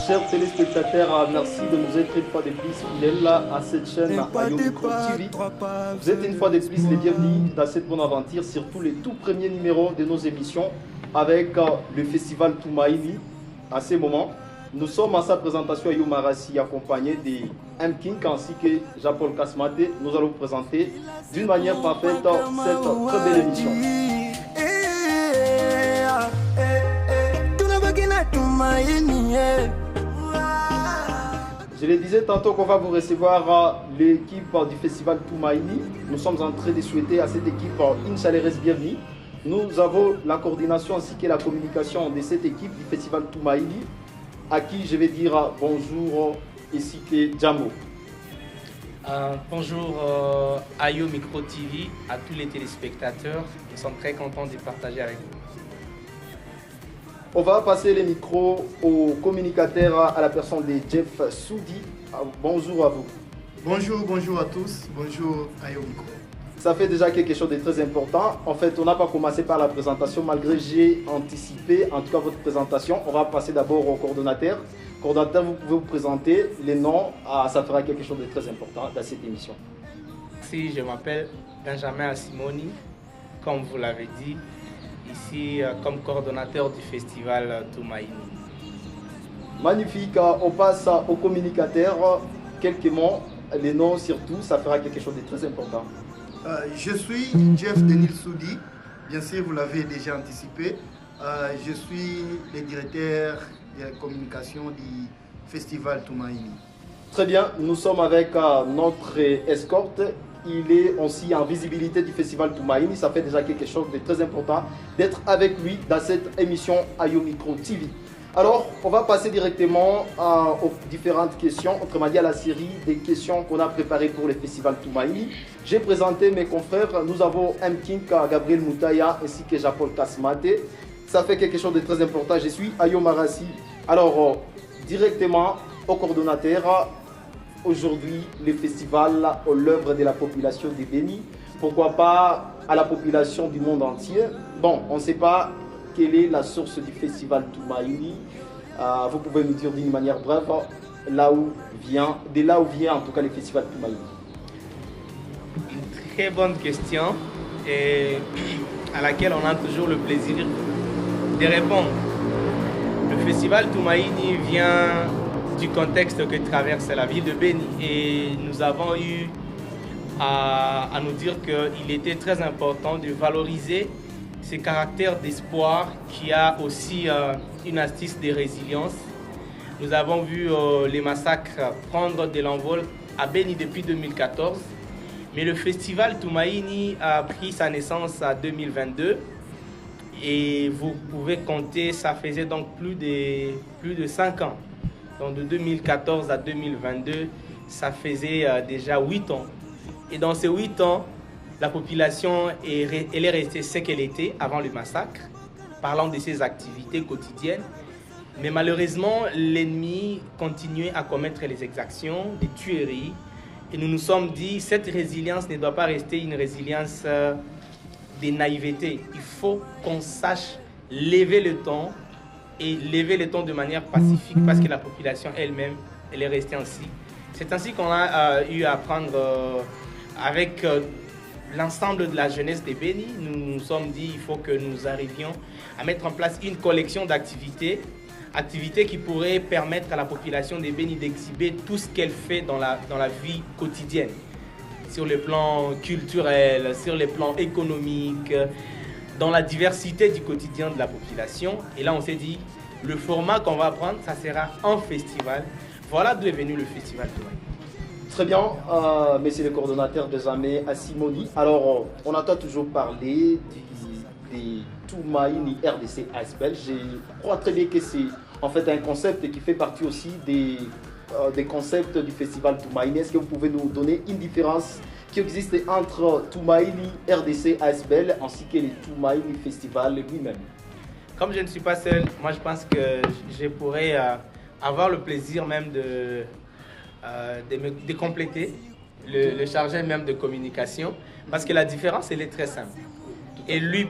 chers téléspectateurs, merci de nous être une fois de plus fidèles à cette chaîne Ayo Micro TV. Vous êtes une fois de plus les bienvenus dans cette bonne aventure, surtout les tout premiers numéros de nos émissions avec le festival Tumaini. À ce moment, nous sommes à sa présentation Ayo Marassi accompagné de M. King ainsi que Jean-Paul Kasmate. Nous allons vous présenter d'une manière parfaite cette très belle émission. Je le disais tantôt qu'on va vous recevoir l'équipe du festival Tumaini. Nous sommes en train de souhaiter à cette équipe une chaleureuse bienvenue. Nous avons la coordination ainsi que la communication de cette équipe du festival Tumaini, à qui je vais dire bonjour ainsi que Djamo. Bonjour Ayo Micro TV, à tous les téléspectateurs. Nous sommes très contents de partager avec vous. On va passer les micros au communicateur, à la personne de Jeff Soudi. Bonjour à vous. Bonjour à tous. Bonjour Ayo Micro. Ça fait déjà quelque chose de très important. En fait, on n'a pas commencé par la présentation, malgré j'ai anticipé, en tout cas votre présentation. On va passer d'abord au coordonnateur. Coordonnateur, vous pouvez vous présenter les noms. Ça fera quelque chose de très important dans cette émission. Si je m'appelle Benjamin Assimoni, comme vous l'avez dit, ici comme coordonnateur du festival Tumaini. Magnifique. On passe au communicateur. Quelques mots, les noms surtout, ça fera quelque chose de très important. Je suis Jeff Denil Soudi, bien sûr vous l'avez déjà anticipé. Je suis le directeur de la communication du festival Tumaini. Très bien, nous sommes avec notre escorte. Il est aussi en visibilité du festival Tumaini. Ça fait déjà quelque chose de très important d'être avec lui dans cette émission Ayo Micro TV. Alors, on va passer directement aux différentes questions, autrement dit à la série des questions qu'on a préparées pour le festival Tumaini. J'ai présenté mes confrères. Nous avons M. King, Gabriel Moutaya ainsi que Jean-Paul Kasmate. Ça fait quelque chose de très important. Je suis Ayo Marassi. Alors, directement au coordonnateur. Aujourd'hui, le festival est l'œuvre de la population de Béni. Pourquoi pas à la population du monde entier? Bon, on ne sait pas quelle est la source du festival Tumaini. Vous pouvez nous dire d'une manière brève de là où vient en tout cas le festival Tumaini. Une très bonne question et à laquelle on a toujours le plaisir de répondre. Le festival Tumaini vient du contexte que traverse la ville de Béni et nous avons eu à nous dire qu'il était très important de valoriser ce caractère d'espoir qui a aussi une astuce de résilience. Nous avons vu les massacres prendre de l'envol à Béni depuis 2014, mais le festival Tumaini a pris sa naissance en 2022 et vous pouvez compter, ça faisait donc plus de 5 ans. Donc de 2014 à 2022, ça faisait déjà 8 ans. Et dans ces 8 ans, la population elle est restée ce qu'elle était avant le massacre, parlant de ses activités quotidiennes. Mais malheureusement, l'ennemi continuait à commettre les exactions, des tueries. Et nous nous sommes dit, cette résilience ne doit pas rester une résilience de naïveté. Il faut qu'on sache lever le ton et lever le ton de manière pacifique parce que la population elle-même, elle est restée ainsi. C'est ainsi qu'on a eu à prendre avec l'ensemble de la jeunesse de Béni. Nous nous sommes dit il faut que nous arrivions à mettre en place une collection d'activités, activités qui pourraient permettre à la population de Béni d'exhiber tout ce qu'elle fait dans la vie quotidienne, sur le plan culturel, sur le plan économique, dans la diversité du quotidien de la population. Et là, on s'est dit, le format qu'on va prendre, ça sera un festival. Voilà d'où est venu le festival Tumaini. Très bien, monsieur le coordonnateur Benjamin Assimoni. Alors, on entend toujours parler des Tumaini RDC ASBEL. Je crois très bien que c'est en fait un concept qui fait partie aussi des concepts du festival Tumaini. Est-ce que vous pouvez nous donner une différence qui existe entre Tumaini RDC ASBEL ainsi que le Tumaini Festival lui-même? Comme je ne suis pas seul, moi je pense que je pourrais avoir le plaisir même de compléter le chargé même de communication, parce que la différence elle est très simple. Et lui,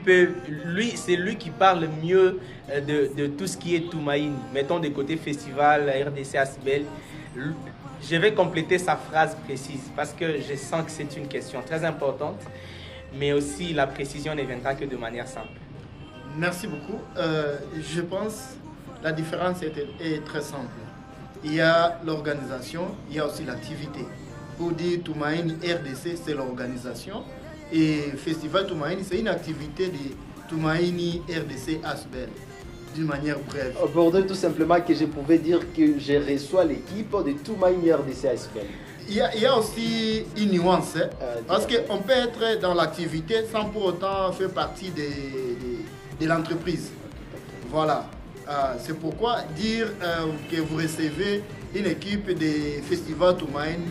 c'est lui qui parle mieux de tout ce qui est Tumaini. Mettons de côté festival, la RDC Asbel. Je vais compléter sa phrase précise parce que je sens que c'est une question très importante, mais aussi la précision ne viendra que de manière simple. Merci beaucoup. Je pense que la différence est très simple. Il y a l'organisation, il y a aussi l'activité. Pour dire Tumaini RDC, c'est l'organisation. Et Festival Tumaini, c'est une activité de Tumaini RDC Asbel, d'une manière brève. Aborder tout simplement que je pouvais dire que je reçois l'équipe de Tumaini RDC Asbel. Il y a aussi une nuance, parce qu'on peut être dans l'activité sans pour autant faire partie de l'entreprise. Voilà. C'est pourquoi dire que vous recevez une équipe de Festival Tumaini,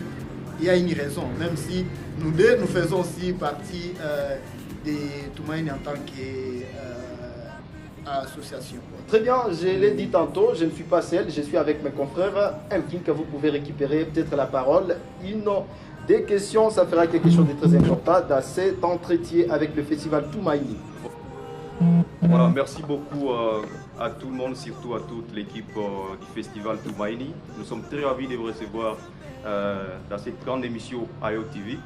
il y a une raison, même si nous deux, nous faisons aussi partie de Tumaini en tant qu'association. Très bien, je l'ai dit tantôt, je ne suis pas seul, je suis avec mes confrères. Un film que vous pouvez récupérer, peut-être la parole. Une des questions, ça fera quelque chose de très important dans cet entretien avec le Festival Tumaini. Voilà, merci beaucoup à tout le monde, surtout à toute l'équipe du Festival Tumaini. Nous sommes très ravis de vous recevoir dans cette grande émission AYO TV.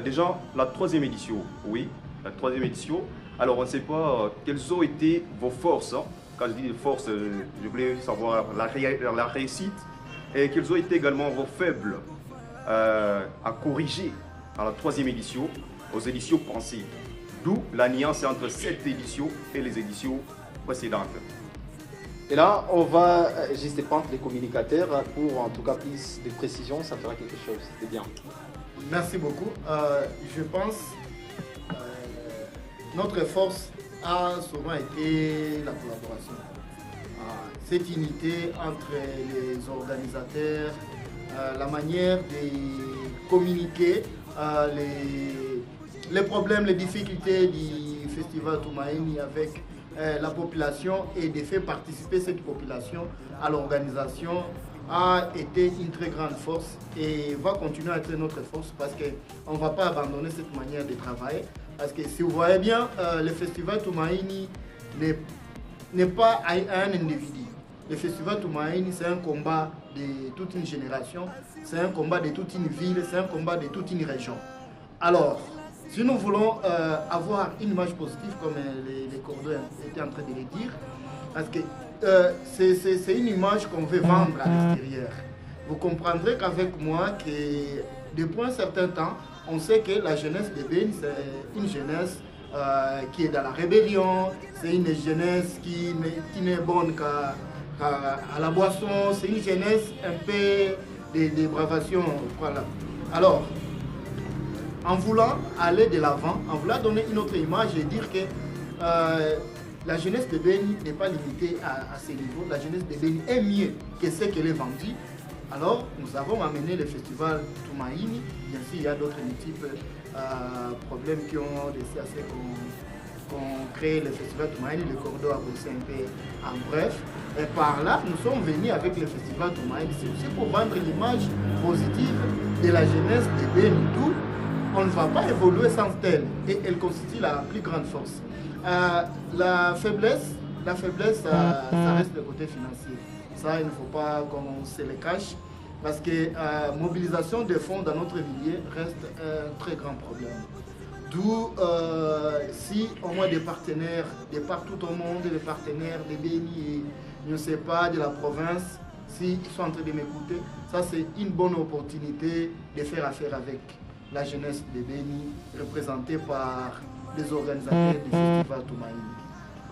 Déjà, la troisième édition, oui, la troisième édition. Alors, on ne sait pas quelles ont été vos forces. Hein. Quand je dis forces, je voulais savoir la réussite et quelles ont été également vos faibles à corriger à la troisième édition, aux éditions pensées. D'où la nuance entre cette édition et les éditions précédentes. Et là, on va juste prendre les communicateurs pour en tout cas plus de précision, ça fera quelque chose de bien. Merci beaucoup. Je pense notre force a souvent été la collaboration. Cette unité entre les organisateurs, la manière de communiquer, les problèmes, les difficultés du Festival Tumaini avec la population et de faire participer cette population à l'organisation a été une très grande force et va continuer à être notre force parce qu'on ne va pas abandonner cette manière de travailler. Parce que si vous voyez bien, le Festival Tumaini n'est pas un individu. Le Festival Tumaini, c'est un combat de toute une génération, c'est un combat de toute une ville, c'est un combat de toute une région. Alors, si nous voulons avoir une image positive, comme les Cordois étaient en train de le dire, parce que c'est une image qu'on veut vendre à l'extérieur. Vous comprendrez qu'avec moi, que depuis un certain temps, on sait que la jeunesse de Béni, c'est une jeunesse qui est dans la rébellion, c'est une jeunesse qui n'est bonne qu'à la boisson, c'est une jeunesse un peu de bravation. Voilà. Alors, en voulant aller de l'avant, en voulant donner une autre image et dire que la jeunesse de Béni n'est pas limitée à ce niveau. La jeunesse de Béni est mieux que ce qu'elle est vendue. Alors, nous avons amené le festival Tumaini. Bien sûr, il y a d'autres multiples problèmes qui ont laissé à ce qu'on crée le festival Tumaini. Le Cordoba a bossé un peu en bref. Et par là, nous sommes venus avec le festival Tumaini. C'est aussi pour vendre l'image positive de la jeunesse de Béni. D'où on ne va pas évoluer sans elle. Et elle constitue la plus grande force. La faiblesse, ça reste le côté financier. Ça, il ne faut pas qu'on se le cache. Parce que mobilisation des fonds dans notre milieu reste un très grand problème. D'où, si au moins des partenaires de partout au monde, des partenaires de Béni, je ne sais pas, de la province, s'ils sont en train de m'écouter, ça c'est une bonne opportunité de faire affaire avec la jeunesse de Béni, représentée par les organisateurs du festival Tumaini.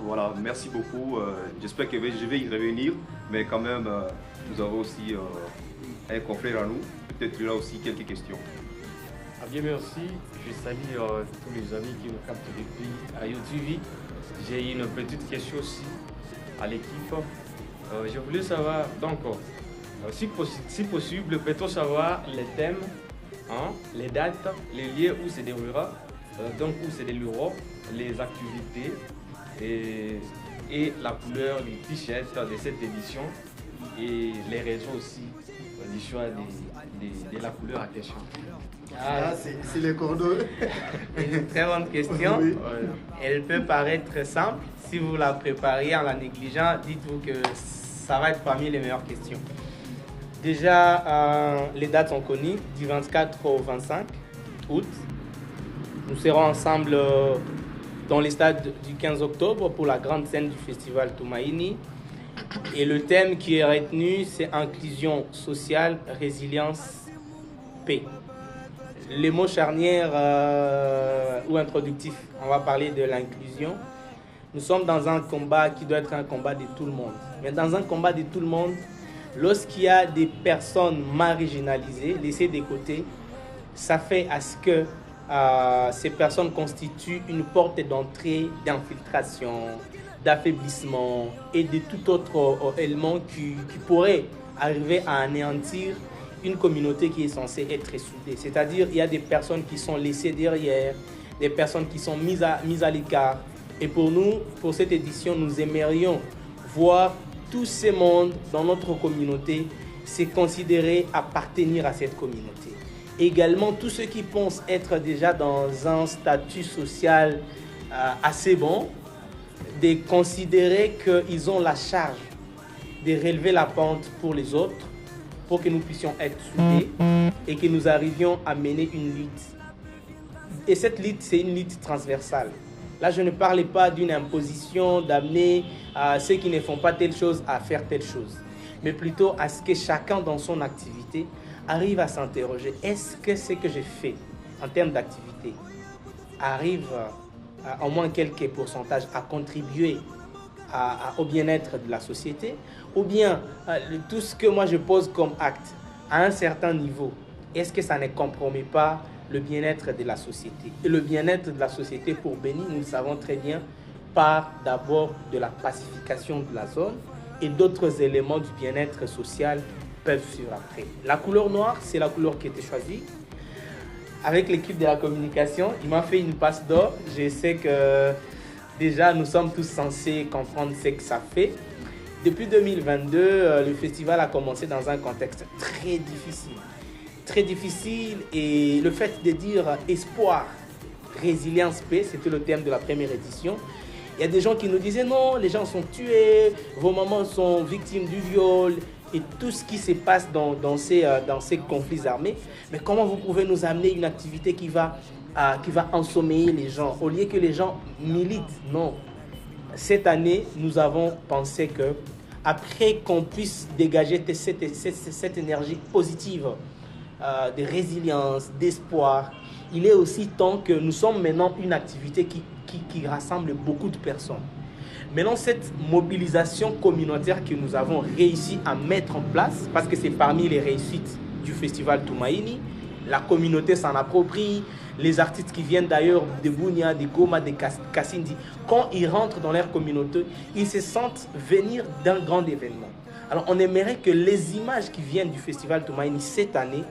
Voilà, merci beaucoup. J'espère que je vais y revenir, mais quand même, nous avons aussi un confrère à nous. Peut-être qu'il y aura aussi quelques questions. Bien, merci. Je salue tous les amis qui nous captent depuis AYO TV. J'ai une petite question aussi à l'équipe. Je voulais savoir, donc, si possible, peut-on savoir les thèmes, hein, les dates, les lieux où se déroulera, donc où se dérouleront les activités et la couleur du t-shirt de cette édition et les raisons aussi du choix de la couleur à question. Ah, c'est les cordeaux. Une très bonne question. Oui. Elle peut paraître simple. Si vous la prépariez en la négligeant, dites-vous que ça va être parmi les meilleures questions. Déjà, les dates sont connues, du 24 au 25 août. Nous serons ensemble dans les stades du 15 octobre pour la grande scène du festival Tumaini. Et le thème qui est retenu, c'est inclusion sociale, résilience, paix. Les mots charnières ou introductifs, on va parler de l'inclusion. Nous sommes dans un combat qui doit être un combat de tout le monde. Mais dans un combat de tout le monde, lorsqu'il y a des personnes marginalisées, laissées de côté, ça fait à ce que ces personnes constituent une porte d'entrée d'infiltration, d'affaiblissement et de tout autre élément qui pourrait arriver à anéantir une communauté qui est censée être soudée. C'est-à-dire il y a des personnes qui sont laissées derrière, des personnes qui sont mises à l'écart. Et pour nous, pour cette édition, nous aimerions voir tous ces mondes dans notre communauté se considérer appartenir à cette communauté. Également, tous ceux qui pensent être déjà dans un statut social assez bon, de considérer qu'ils ont la charge de relever la pente pour les autres, pour que nous puissions être soudés et que nous arrivions à mener une lutte. Et cette lutte, c'est une lutte transversale. Là, je ne parlais pas d'une imposition d'amener ceux qui ne font pas telle chose à faire telle chose, mais plutôt à ce que chacun dans son activité arrive à s'interroger. Est-ce que ce que je fais en termes d'activité arrive au moins quelques pourcentages à contribuer au bien-être de la société, ou bien tout ce que moi je pose comme acte à un certain niveau, est-ce que ça ne compromet pas le bien-être de la société? Et le bien-être de la société pour Béni, nous le savons très bien, part d'abord de la pacification de la zone et d'autres éléments du bien-être social peuvent suivre après. La couleur noire, c'est la couleur qui a été choisie. Avec l'équipe de la communication, il m'a fait une passe d'or. Je sais que déjà nous sommes tous censés comprendre ce que ça fait. Depuis 2022, le festival a commencé dans un contexte très difficile. Très difficile, et le fait de dire espoir, résilience, paix, c'était le thème de la première édition. Il y a des gens qui nous disaient non, les gens sont tués, vos mamans sont victimes du viol et tout ce qui se passe dans ces conflits armés. Mais comment vous pouvez nous amener une activité qui va ensommeiller les gens au lieu que les gens militent? Non. Cette année, nous avons pensé que après qu'on puisse dégager cette énergie positive, de résilience, d'espoir, il est aussi temps que nous sommes maintenant une activité qui rassemble beaucoup de personnes. Maintenant, cette mobilisation communautaire que nous avons réussi à mettre en place, parce que c'est parmi les réussites du festival Tumaini, la communauté s'en approprie, les artistes qui viennent d'ailleurs de Bunia, de Goma, de Kassindi, quand ils rentrent dans leur communauté, ils se sentent venir d'un grand événement. Alors on aimerait que les images qui viennent du festival Tumaini cette année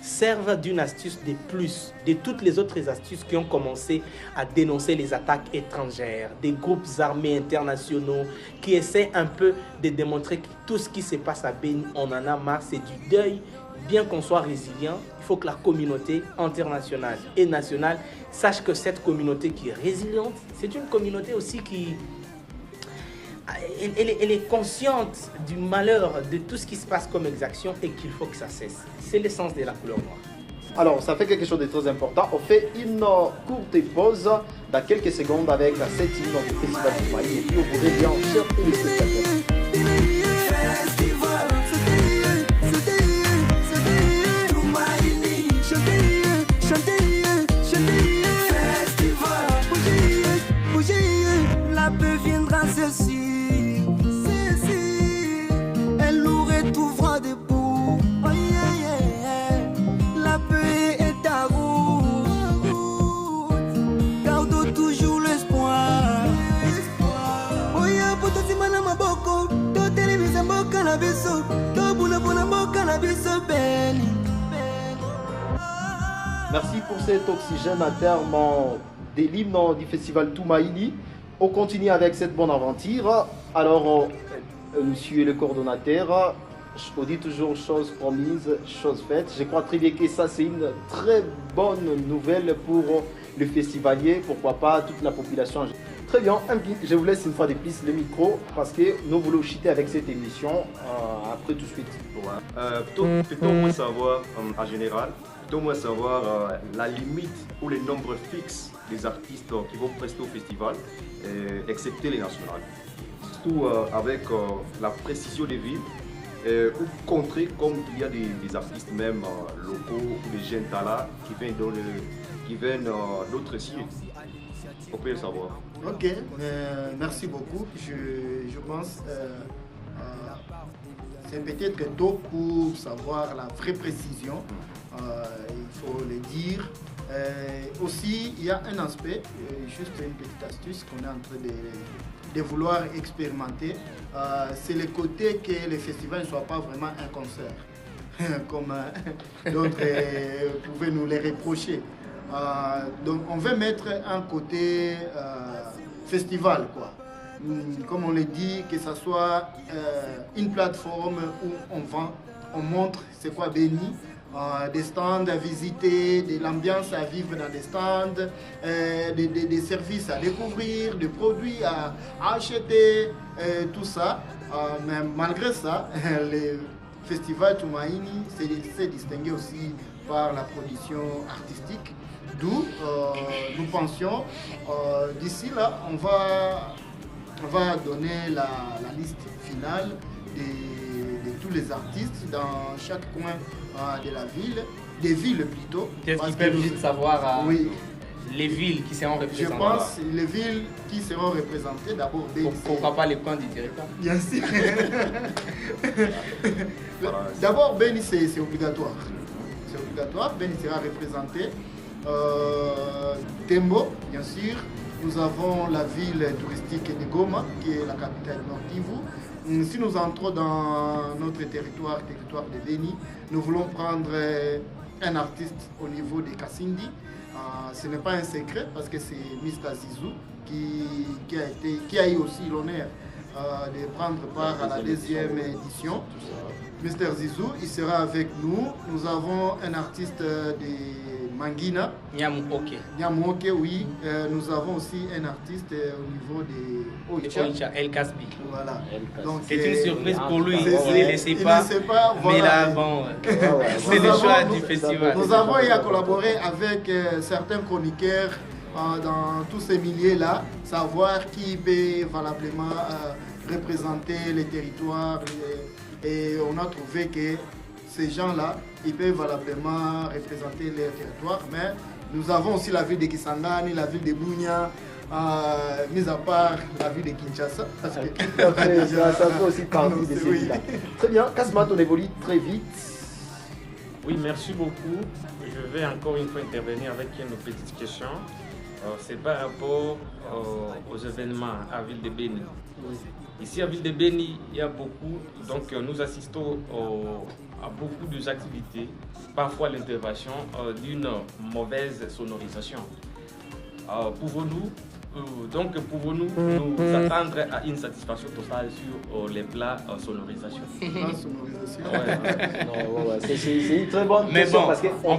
servent d'une astuce de plus de toutes les autres astuces qui ont commencé à dénoncer les attaques étrangères, des groupes armés internationaux qui essaient un peu de démontrer que tout ce qui se passe à Béni, on en a marre, c'est du deuil. Bien qu'on soit résilient, il faut que la communauté internationale et nationale sache que cette communauté qui est résiliente, c'est une communauté aussi qui elle est consciente du malheur de tout ce qui se passe comme exaction et qu'il faut que ça cesse. C'est l'essence de la couleur noire. Alors, ça fait quelque chose de très important. On fait une courte pause dans quelques secondes avec cette hymne du Festival Tumaini et puis on vous revient, chers téléspectateurs. La paix viendra ceci. Elle nous retrouvera debout. Oh yeah, yeah. La paix est à route. Garde toujours l'espoir. Oh yeah, pour tout ce monde ma boko. Tout télévisé mboka na biso. Tout buna mboka na biso Béni. Merci pour cet oxygène à terme de l'hymne du Festival Tumaini. On continue avec cette bonne aventure. Alors, monsieur le coordonnateur, on dit toujours chose promise, chose faite. Je crois très bien que ça, c'est une très bonne nouvelle pour le festivalier, pourquoi pas toute la population. Très bien, je vous laisse une fois de plus le micro parce que nous voulons chuter avec cette émission après tout de suite. Peut-on moins savoir en général, peut-on moins savoir la limite ou les nombres fixes des artistes qui vont prester au festival, excepté les nationales. Surtout avec la précision des villes, ou contrer comme il y a des artistes même locaux ou des jeunes talents qui viennent d'autres sites. On peut le savoir. Ok, merci beaucoup. Je pense c'est peut-être tôt pour savoir la vraie précision. Il faut le dire. Aussi, il y a un aspect, juste une petite astuce qu'on est en train de vouloir expérimenter. C'est le côté que le festival ne soit pas vraiment un concert, comme d'autres pouvaient nous les reprocher. Donc on veut mettre un côté festival, quoi. Comme on le dit, que ce soit une plateforme où on montre c'est quoi Béni, des stands à visiter, de l'ambiance à vivre dans des stands, des services à découvrir, des produits à acheter, tout ça. Mais malgré ça, le festival Tumaini s'est distingué aussi par la production artistique. D'où nous pensions, d'ici là, on va donner la liste finale de tous les artistes dans chaque coin de la ville, des villes plutôt. Qu'est-ce qu'ils peuvent juste savoir oui. Les villes qui seront représentées? Je pense les villes qui seront représentées, d'abord Béni. Pourquoi pas les coins du territoire? Bien sûr. D'abord Béni, c'est obligatoire. C'est obligatoire, Béni sera représenté. Tembo, bien sûr. Nous avons la ville touristique de Goma, qui est la capitale Nord Kivu. Si nous entrons dans notre territoire de Béni, nous voulons prendre un artiste au niveau de Kassindi. Ce n'est pas un secret parce que c'est Mr Zizou qui a eu aussi l'honneur de prendre part à la deuxième édition. Mr Zizou, il sera avec nous. Nous avons un artiste de Mangina. Nyamuoke, oui. Nous avons aussi un artiste au niveau de Oicha, El Kasbi. Voilà. C'est une surprise pour lui, on ne les laissait pas. Voilà. Mais là, bon, c'est le choix du festival. Nous avons eu à collaborer avec certains chroniqueurs dans tous ces milieux-là, savoir qui peut valablement représenter les territoires. Et on a trouvé que ces gens-là, ils peuvent valablement représenter les territoires. Mais nous avons aussi la ville de Kisangani, la ville de Bunia, mis à part la ville de Kinshasa. Parce que ça fait aussi partie de ces villes-là. Très bien, Kasmat, on évolue très vite. Oui, merci beaucoup. Je vais encore une fois intervenir avec une petite question. C'est par rapport aux événements à Ville de Béni. Ici à Ville de Béni, il y a beaucoup, donc nous assistons à beaucoup d'activités, parfois l'intervention d'une mauvaise sonorisation. Pouvons-nous nous attendre à une satisfaction totale sur les plats sonorisation? C'est une très bonne question. Mais bon, on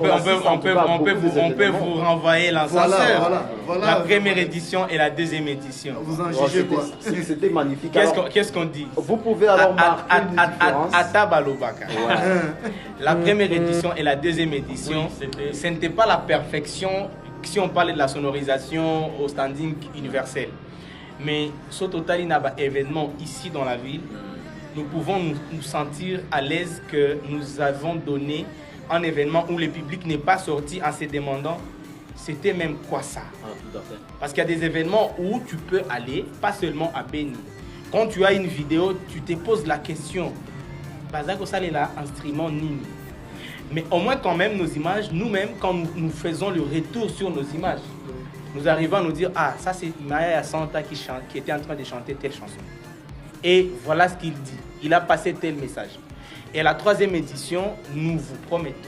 peut vous renvoyer l'ascenseur. Voilà. La première édition et la deuxième édition. Vous en jugez quoi? C'était magnifique. Qu'est-ce qu'on dit? Vous pouvez alors marquer une différence. Atabalobaka. La première édition et la deuxième édition, ce n'était pas la perfection si on parle de la sonorisation au standing universel. Mais ce total, il y a un événement ici dans la ville. Nous pouvons nous sentir à l'aise que nous avons donné un événement où le public n'est pas sorti en se demandant c'était même quoi ça. Parce qu'il y a des événements où tu peux aller, pas seulement à Béni. Quand tu as une vidéo, tu te poses la question, Bazako ça est là, instrument nini. Mais au moins quand même nos images, nous-mêmes, quand nous faisons le retour sur nos images, nous arrivons à nous dire, ah, ça c'est Maya Santa qui était en train de chanter telle chanson. Et voilà ce qu'il dit. Il a passé tel message. Et à la troisième édition, nous vous promettons,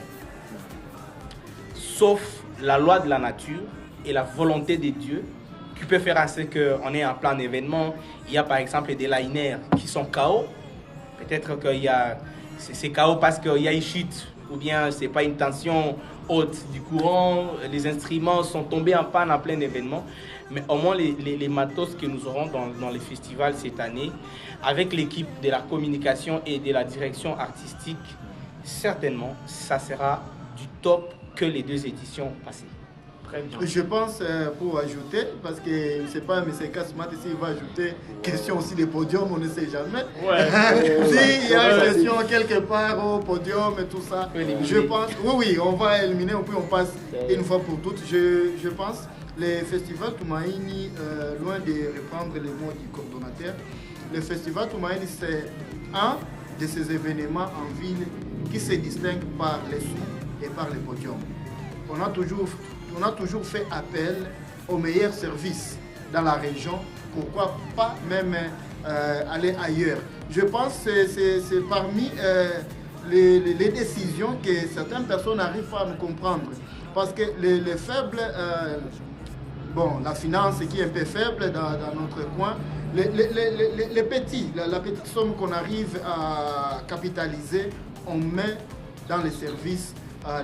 sauf la loi de la nature et la volonté de Dieu, qui peut faire en sorte qu'on ait en plein événement. Il y a par exemple des liners qui sont KO. Peut-être qu'il y a c'est KO parce qu'il y a une chute ou bien c'est pas une tension haute du courant, les instruments sont tombés en panne en plein événement. Mais au moins les matos que nous aurons dans les festivals cette année, avec l'équipe de la communication et de la direction artistique, certainement, ça sera du top que les 2 éditions passées. Très bien. Je pense, pour ajouter, parce que je ne sais pas, M. Kasmat, s'il va ajouter question aussi des podiums, on ne sait jamais. S'il y a une question quelque part au podium et tout ça, je pense, oui, on va éliminer, puis on passe une fois pour toutes. Je pense, les festivals Tumaini, loin de reprendre les mots du coordonnateur, le festival Tumaini, c'est un de ces événements en ville qui se distingue par les sous et par les podiums. On a toujours fait appel aux meilleurs services dans la région. Pourquoi pas même aller ailleurs? Je pense que c'est parmi les décisions que certaines personnes arrivent à nous comprendre. Parce que les faibles, la finance qui est un peu faible dans notre coin, les petits, la petite somme qu'on arrive à capitaliser, on met dans les services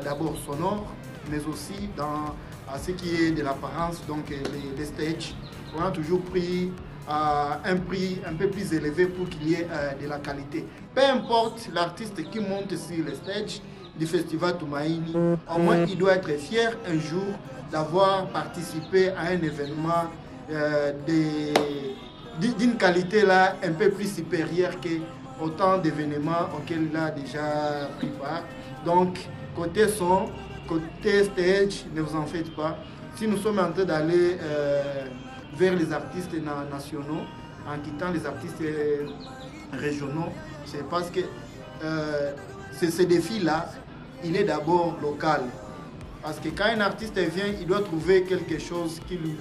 d'abord sonores, mais aussi dans ce qui est de l'apparence, donc les stages. On a toujours pris un prix un peu plus élevé pour qu'il y ait de la qualité. Peu importe l'artiste qui monte sur le stage du festival Tumaini, au moins il doit être fier un jour d'avoir participé à un événement d'une qualité là un peu plus supérieure que autant d'événements auxquels il a déjà pris part. Donc, côté son, côté stage, ne vous en faites pas. Si nous sommes en train d'aller vers les artistes nationaux, en quittant les artistes régionaux, c'est parce que ce défi-là, il est d'abord local. Parce que quand un artiste vient, il doit trouver quelque chose qui lui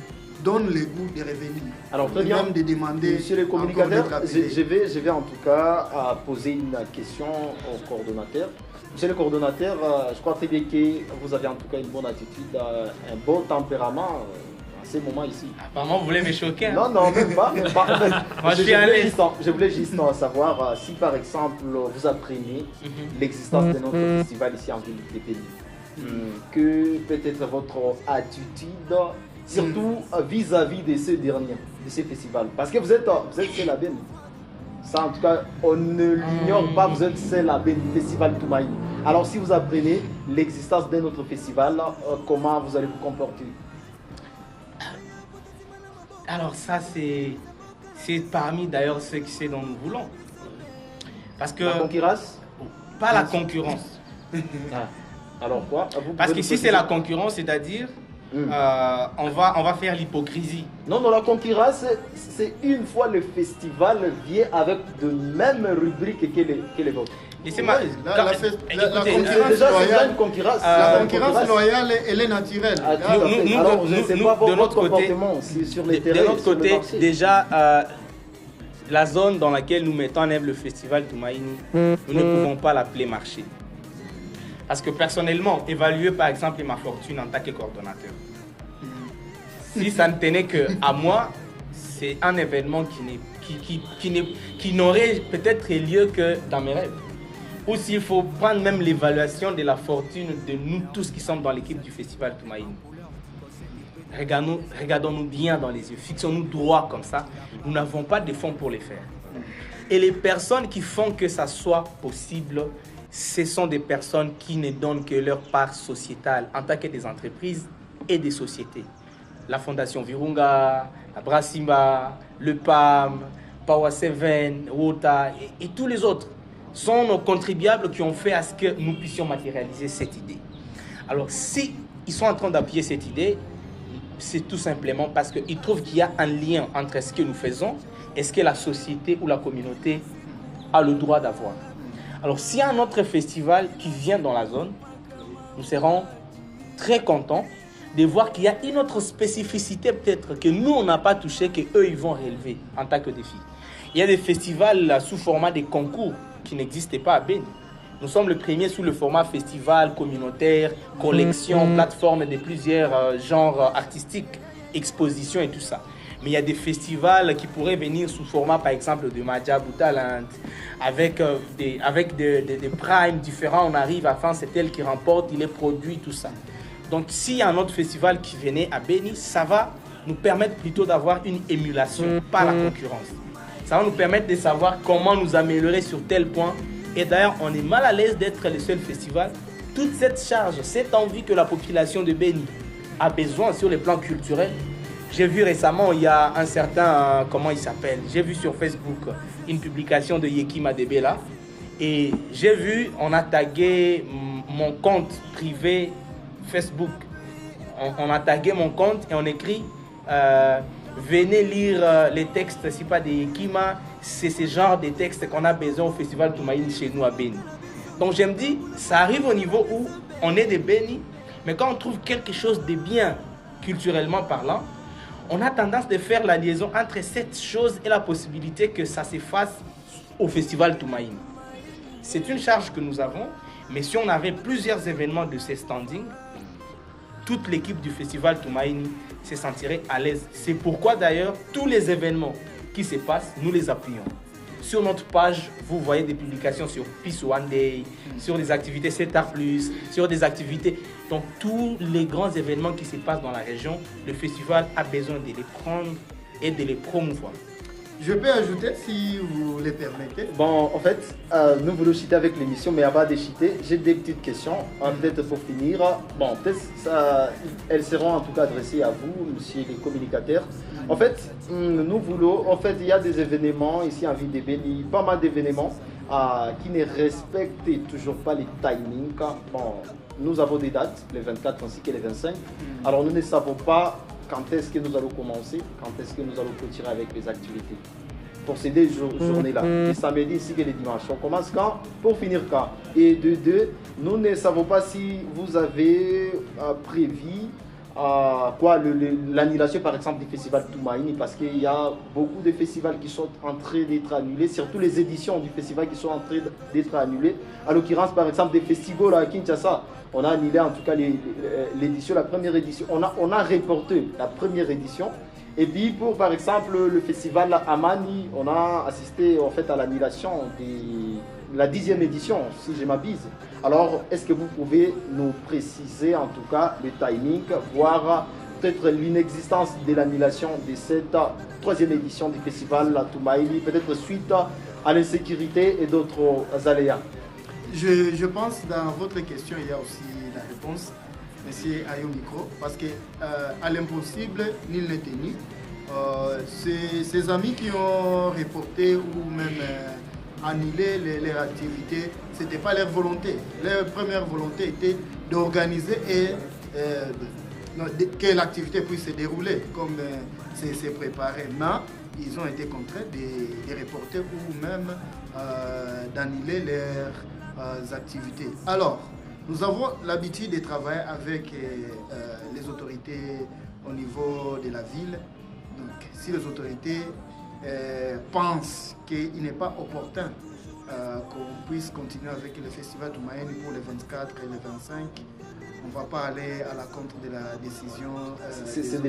donne le goût de revenir. Alors, très bien. Même de demander. Monsieur le communicateur, je vais en tout cas poser une question au coordonnateur. Monsieur le coordonnateur, je crois très bien que vous avez en tout cas une bonne attitude, un bon tempérament en ces moments ici. Apparemment, vous voulez me choquer. Non, non, même pas. Même pas. Moi, je voulais juste savoir si par exemple vous apprenez l'existence de notre festival ici en ville de Béni. Que peut-être votre attitude, surtout vis-à-vis de ce dernier, de ce festival. Parce que vous êtes seul à Béni. Ça, en tout cas, on ne l'ignore pas, vous êtes seul à Béni, Festival Tumaini. Alors, si vous apprenez l'existence d'un autre festival, comment vous allez vous comporter? Alors, ça, c'est parmi d'ailleurs ce dont nous voulons. Parce que. La concurrence? Pas la concurrence. Alors quoi? Parce que si c'est la concurrence, c'est-à-dire on va faire l'hypocrisie. Non, non, la concurrence, c'est une fois le festival vient avec de mêmes rubriques que les vôtres. Laissez-moi. La concurrence loyale, elle est naturelle. Alors, je ne sais pas votre comportement sur les terrains. De notre côté, déjà, la zone dans laquelle nous mettons en œuvre le festival Tumaini, nous ne pouvons pas l'appeler marché. Parce que personnellement, évaluer par exemple ma fortune en tant que coordonnateur, si ça ne tenait qu'à moi, c'est un événement qui n'aurait peut-être lieu que dans mes rêves. Ou s'il faut prendre même l'évaluation de la fortune de nous tous qui sommes dans l'équipe du festival Tumaini. Regardons-nous bien dans les yeux, fixons-nous droit comme ça. Nous n'avons pas de fonds pour les faire. Et les personnes qui font que ça soit possible, ce sont des personnes qui ne donnent que leur part sociétale en tant que des entreprises et des sociétés. La Fondation Virunga, la Brassimba, le PAM, Power 7, WOTA et tous les autres sont nos contribuables qui ont fait à ce que nous puissions matérialiser cette idée. Alors, si ils sont en train d'appuyer cette idée, c'est tout simplement parce qu'ils trouvent qu'il y a un lien entre ce que nous faisons et ce que la société ou la communauté a le droit d'avoir. Alors, s'il y a un autre festival qui vient dans la zone, nous serons très contents de voir qu'il y a une autre spécificité peut-être que nous, on n'a pas touché, qu'eux, ils vont relever en tant que défi. Il y a des festivals sous format de concours qui n'existaient pas à Béni. Nous sommes le premier sous le format festival communautaire, collection, plateforme de plusieurs genres artistiques, expositions et tout ça. Mais il y a des festivals qui pourraient venir sous format, par exemple, de Madjabou Talent, avec des primes différents. On arrive à faire, c'est elle qui remporte, il est produit, tout ça. Donc, s'il y a un autre festival qui venait à Béni, ça va nous permettre plutôt d'avoir une émulation, pas la concurrence. Ça va nous permettre de savoir comment nous améliorer sur tel point. Et d'ailleurs, on est mal à l'aise d'être le seul festival. Toute cette charge, cette envie que la population de Béni a besoin sur le plan culturel. J'ai vu récemment, il y a un certain, comment il s'appelle, j'ai vu sur Facebook une publication de Yeki Madebela. Et j'ai vu, on a tagué mon compte privé Facebook. On a tagué mon compte et on écrit venez lire les textes, si pas des Yekima, c'est ce genre de textes qu'on a besoin au Festival Toumaïni chez nous à Béni. Donc je me dis, ça arrive au niveau où on est des Béni, mais quand on trouve quelque chose de bien culturellement parlant, on a tendance de faire la liaison entre cette chose et la possibilité que ça se fasse au Festival Toumaïni. C'est une charge que nous avons, mais si on avait plusieurs événements de ces standings, toute l'équipe du Festival Toumaïni se sentirait à l'aise. C'est pourquoi d'ailleurs, tous les événements qui se passent, nous les appuyons. Sur notre page, vous voyez des publications sur Peace One Day, sur des activités 7A+, sur des activités. Donc tous les grands événements qui se passent dans la région, le festival a besoin de les prendre et de les promouvoir. Je peux ajouter si vous le permettez. Bon, en fait, nous voulons cheater avec l'émission, mais avant de cheater, j'ai des petites questions, peut-être pour finir. Bon, peut-être elles seront en tout cas adressées à vous, monsieur les communicateurs. En fait, nous voulons, en fait, il y a des événements ici en ville de Béni, pas mal d'événements qui ne respectent toujours pas les timings. Bon, nous avons des dates, les 24 ainsi que les 25. Alors, nous ne savons pas quand est-ce que nous allons commencer, quand est-ce que nous allons clôturer avec les activités. Pour ces deux journées-là, les samedis ainsi que les dimanches. On commence quand, pour finir quand. Et de deux, nous ne savons pas si vous avez prévu l'annulation par exemple du festival Toumaïni, parce qu'il y a beaucoup de festivals qui sont en train d'être annulés, surtout les éditions du festival qui sont en train d'être annulées. À l'occurrence par exemple des festivals à Kinshasa, on a annulé en tout cas l'édition, la première édition. On a reporté la première édition. Et puis pour par exemple le festival Amani, on a assisté en fait à l'annulation de la 10e édition, si je m'abuse. Alors est-ce que vous pouvez nous préciser en tout cas le timing, voire peut-être l'inexistence de l'annulation de cette 3e édition du festival Toumaïni, peut-être suite à l'insécurité et d'autres aléas? Je pense dans votre question, il y a aussi la réponse, monsieur Ayo Micro, parce que à l'impossible, nul n'est tenu. Ces amis qui ont reporté ou même annulé leurs activités, ce n'était pas leur volonté. Leur première volonté était d'organiser et que l'activité puisse se dérouler comme c'est préparé. Mais ils ont été contraints de reporter ou même d'annuler leurs activités. Alors, nous avons l'habitude de travailler avec les autorités au niveau de la ville. Donc, si les autorités pensent qu'il n'est pas opportun qu'on puisse continuer avec le festival Toumaïni pour les 24 et les 25, on ne va pas aller à la contre de la décision. C'est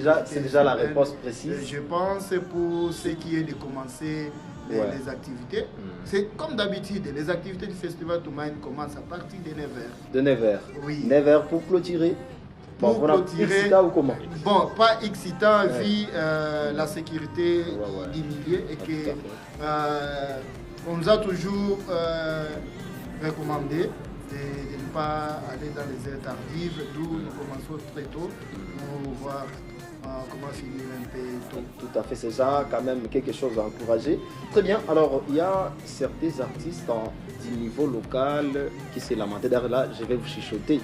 déjà la réponse précise. Je pense pour ce qui est de commencer les activités. C'est comme d'habitude, les activités du festival Toumaïni commencent à partir de 9h. De 9h. Oui. 9h pour clôturer. Pour clôturer. Excitant ou comment? Bon, pas excitant vu la sécurité du milieu et que on nous a toujours recommandé de ne pas aller dans les heures tardives, d'où nous commençons très tôt pour voir comment finir un peu tôt. Tout à fait, c'est ça quand même quelque chose à encourager. Très bien, alors il y a certains artistes du niveau local qui s'est lamenté. D'ailleurs là, je vais vous chuchoter.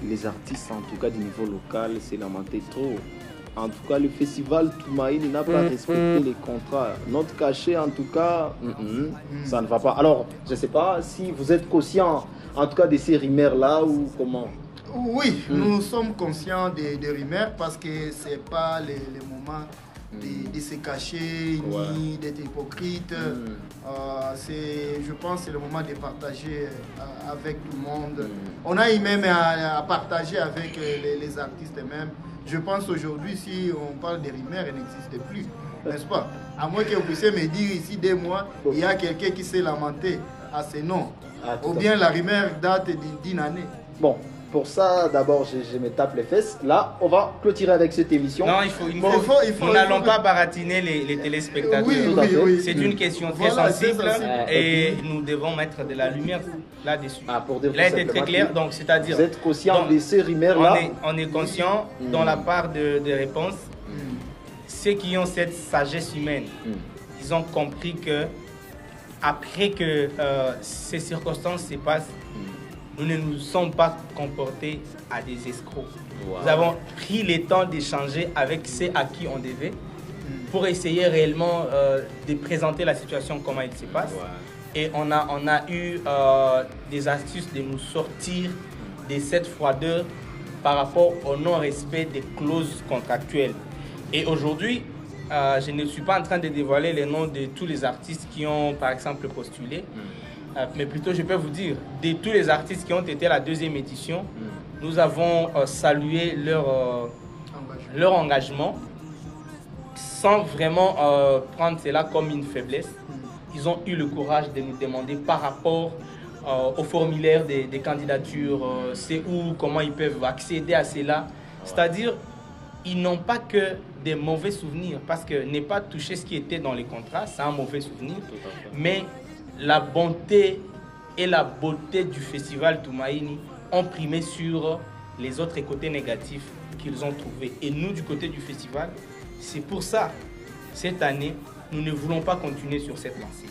Les artistes en tout cas du niveau local s'est lamenté trop. En tout cas, le festival Toumaïni n'a pas respecté les contrats. Notre cachet, en tout cas, ça ne va pas. Alors, je ne sais pas si vous êtes conscient, en tout cas, de ces rumeurs-là ou comment. Oui, nous sommes conscients des rumeurs parce que ce n'est pas le moment de se cacher, ni d'être hypocrite. Je pense que c'est le moment de partager avec tout le monde. On a eu même à partager avec les artistes même. Je pense aujourd'hui, si on parle des rimeurs, elles n'existent plus, n'est-ce pas? À moins que vous puissiez me dire ici 2 mois, il y a quelqu'un qui s'est lamenté à ces noms. Ou bien la rumeur date d'une année. Bon, pour ça, d'abord, je me tape les fesses. Là, on va clôturer avec cette émission. Non, nous n'allons pas baratiner les téléspectateurs. Oui. C'est une question très sensible et nous devons mettre de la lumière là-dessus. Il a été très clair, donc c'est-à-dire... Vous êtes conscient de ces rumeurs-là? On est conscient, dans la part de réponse, ceux qui ont cette sagesse humaine, ils ont compris que après que ces circonstances se passent, nous ne nous sommes pas comportés à des escrocs. Nous avons pris le temps d'échanger avec ceux à qui on devait pour essayer réellement de présenter la situation, comment il se passe. Et on a eu des astuces de nous sortir de cette froideur par rapport au non-respect des clauses contractuelles. Et aujourd'hui, je ne suis pas en train de dévoiler les noms de tous les artistes qui ont, par exemple, postulé. Mais plutôt, je peux vous dire, de tous les artistes qui ont été à la 2e édition, nous avons salué leur engagement sans vraiment prendre cela comme une faiblesse. Ils ont eu le courage de nous demander par rapport au formulaire des candidatures, c'est où, comment ils peuvent accéder à cela. C'est-à-dire, ils n'ont pas que des mauvais souvenirs, parce que ne pas toucher ce qui était dans les contrats, c'est un mauvais souvenir, mais la bonté et la beauté du festival Tumaini ont primé sur les autres côtés négatifs qu'ils ont trouvés. Et nous, du côté du festival, c'est pour ça, cette année, nous ne voulons pas continuer sur cette lancée.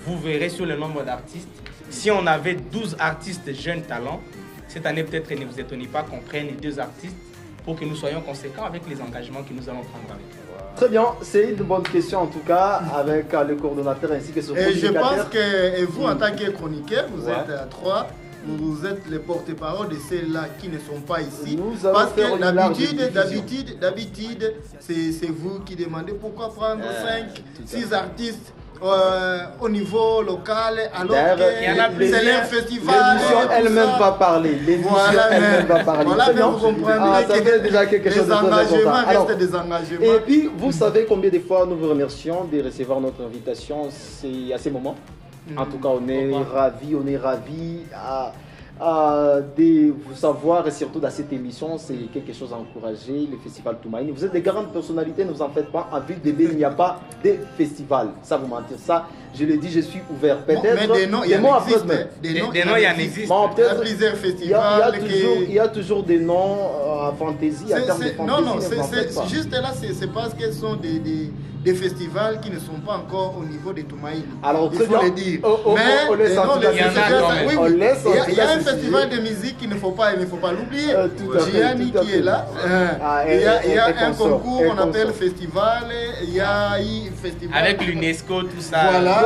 Vous verrez sur le nombre d'artistes, si on avait 12 artistes jeunes talents, cette année, peut-être ne vous étonnez pas qu'on prenne 2 artistes pour que nous soyons conséquents avec les engagements que nous allons prendre avec eux. Très bien, c'est une bonne question en tout cas avec le coordonnateur ainsi que son communicateur. Et je pense que vous, en tant que chroniqueur, vous êtes à 3, vous êtes les porte-parole de ceux-là qui ne sont pas ici. Parce que d'habitude, c'est vous qui demandez pourquoi prendre 5, 6 artistes au niveau local, alors que c'est leur festival. L'émission elle-même va parler. L'émission elle-même va parler. Voilà, mais vous comprenez ça fait déjà quelque chose de très important. Alors, des engagements. Et puis, vous savez combien de fois nous vous remercions de recevoir notre invitation. C'est à ces moments. En tout cas, on est ravis de vous savoir, et surtout dans cette émission, c'est quelque chose à encourager, le festival Tumaini. Vous êtes des grandes personnalités, ne vous en faites pas. En ville de Béni, il n'y a pas de festival. Ça, vous mentir. Ça, je le dis, je suis ouvert. Peut-être. Mais des noms, il y en existe. Des noms, il y en existe. Il y a plusieurs festivals. Il y a toujours des noms à fantaisie, à termes de fantaisie. Non, c'est juste là, c'est parce qu'elles sont des festivals qui ne sont pas encore au niveau de Tumaini. Alors, il faut le dire. Mais il y a un festival de musique qu'il ne faut pas l'oublier. Gianni qui est là. Il y a un concours qu'on appelle festival. Il y a un festival. Avec l'UNESCO, tout ça. Voilà.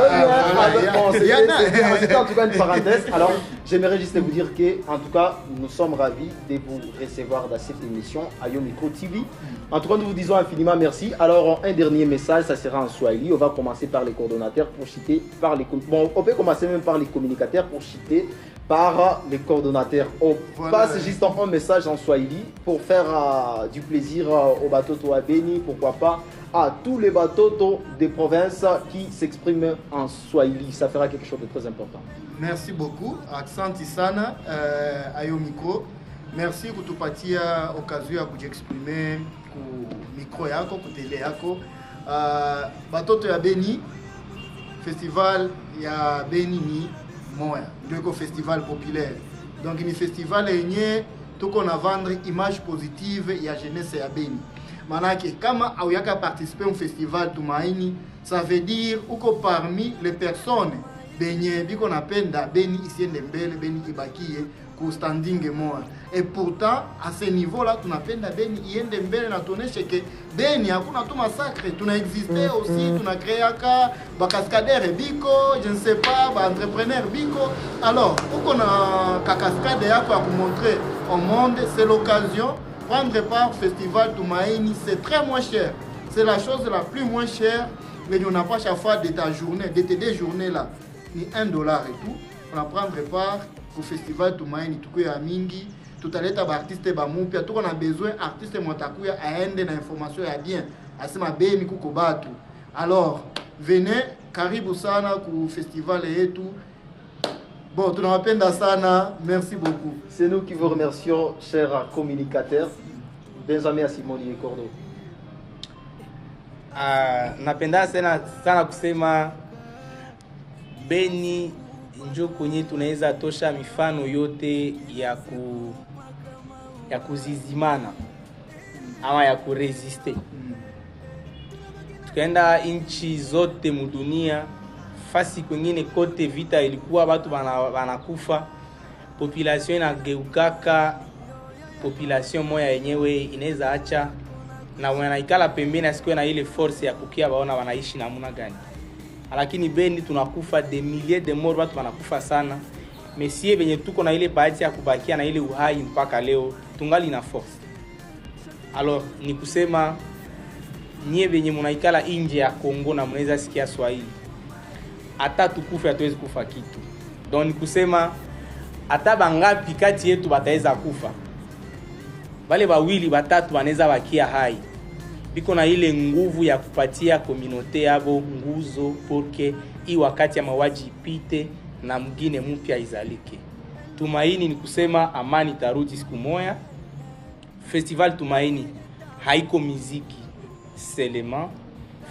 C'était en tout cas une parenthèse. Alors, j'aimerais juste vous dire que, en tout cas, nous sommes ravis de vous recevoir dans cette émission Ayo Micro TV. En tout cas, nous vous disons infiniment merci. Alors, un dernier message, ça sera en Swahili. On va commencer par les coordonnateurs pour citer par les... Bon, on peut commencer même par les communicateurs pour citer par les coordonnateurs. On passe juste un message en Swahili pour faire du plaisir aux bateaux à Béni, pourquoi pas à tous les bateaux des provinces qui s'expriment en Swahili. Ça fera quelque chose de très important. Merci beaucoup. Accent Isana, Ayo Micro. Merci kutupatia occasion ya kujiexprimer ku micro yako, ku tele yako. Batoto ya Béni, festival ya Béni ni moya, ndio festival populaire. Donc ni festival yenye tuko na vendre image positive ya jeunesse ya Béni. Manake kama auyaka participer au festival Tumaini, ça veut dire uko parmi les personnes benye biko napenda Béni isiende mbele, Béni ibakie ku standing moya. Et pourtant à ce niveau là tunapenda Béni iende mbele na tuoneshe ke Béni hakuna tu massacre, tuna exister aussi, tuna créaka ba cascadeur biko, je ne sais pas, ba entrepreneur biko. Alors uko na ka cascade yako ya montrer au monde, c'est l'occasion. Prendre part au festival Tumaini, c'est très moins cher. C'est la chose la plus moins chère, mais on n'a pas chaque fois de ta journée, de tes 2 journées là, ni $1 et tout. On va prendre part au festival Tumaini, tout à Mingi, tout à l'heure, artiste Bamupia, tout on a besoin, artiste Montakuya, à ende na information ya bien, à ce ma béni Kukobatu. Alors, venez, karibu sana au festival et tout. Bon, tu n'as pas sana, merci beaucoup. C'est nous qui vous remercions, cher communicateur, Benjamin Asimoni et Cordo. Napenda sana kusema Beni njo kwenye tunaweza tosha mifano yote ya kuzizimana ama ya kuresiste. Tukaenda nchi zote mudunia, fasi kwengine kote vita ilikuwa watu wanakufa, population inageukaka, population moya yenyewe inaweza acha na wanaikala pembeni asikuwe na ile force ya kukia waona wanaishi namna gani. Lakini Beni tunakufa des milliers de morts, watu wanakufa sana. Mesie venye tuko na ile bahati ya kubakia na ile uhai mpaka leo, tungali na force. Alors ni kusema nyie venye munaikala nje ya Kongo na mnaweza sikia Swahili, hata tukufe hatuwezi kufa kitu. Donc ni kusema hata bangapi kati yetu bataweza kufa, wale wawili watatu wanaweza bakia hai. Biko na ile nguvu ya kupatia communauté yabo nguzo porque hii wakati ya mawaji ipite na mwingine mpya izalike. Tumaini ni kusema amani tarudi siku moja. Festival Tumaini haiko muziki seulement.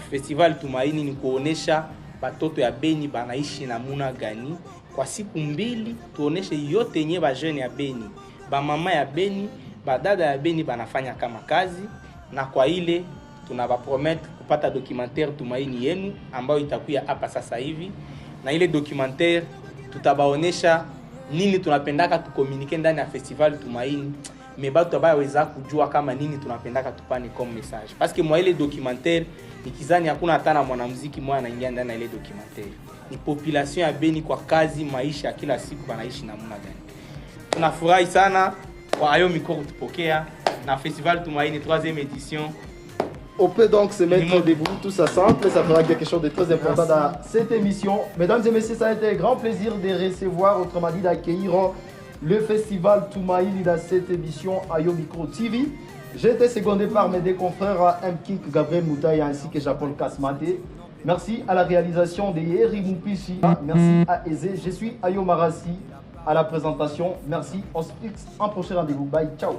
Festival Tumaini ni kuonesha batoto ya Beni banaishi namuna gani kwa siku mbili, tuoneshe yote yenye ba jeune ya Beni, ba mama ya Beni, ba dada ya Beni banafanya kama kazi, na kwa ile tunabapromettre kupata documentaire Tumaini yenu ambayo itakuya hapa sasa hivi, na ile documentaire tutabaonesha nini tunapendaka tukomunike ndani ya Festival Tumaini, mais batu abaweza kujua kama nini tunapendaka tupane comme message, parce que moi ile documentaire nikizani hakuna hata na mwanamuziki mmoja anaingia ndani ya ile documentaire. Ni population ya Beni kwa kazi, maisha kila siku banaishi namna gani. Tunafurahi sana kwa hayo mikoro tupokea na Festival Tumaini 3e édition. On peut donc se mettre debout tous ensemble, ça fera quelque chose de très important dans cette émission. Mesdames et messieurs, ça a été un grand plaisir de recevoir, autrement dit d'accueillir le Festival Tumaini dans cette émission Ayo Micro TV. J'ai été secondé par mes deux confrères M. King Gabriel Moutaï ainsi que Jean-Paul Kasmate. Merci à la réalisation de Yeri Moupichi. Merci à Eze. Je suis Ayo Marassi à la présentation. Merci. On se fixe un prochain rendez-vous. Bye. Ciao.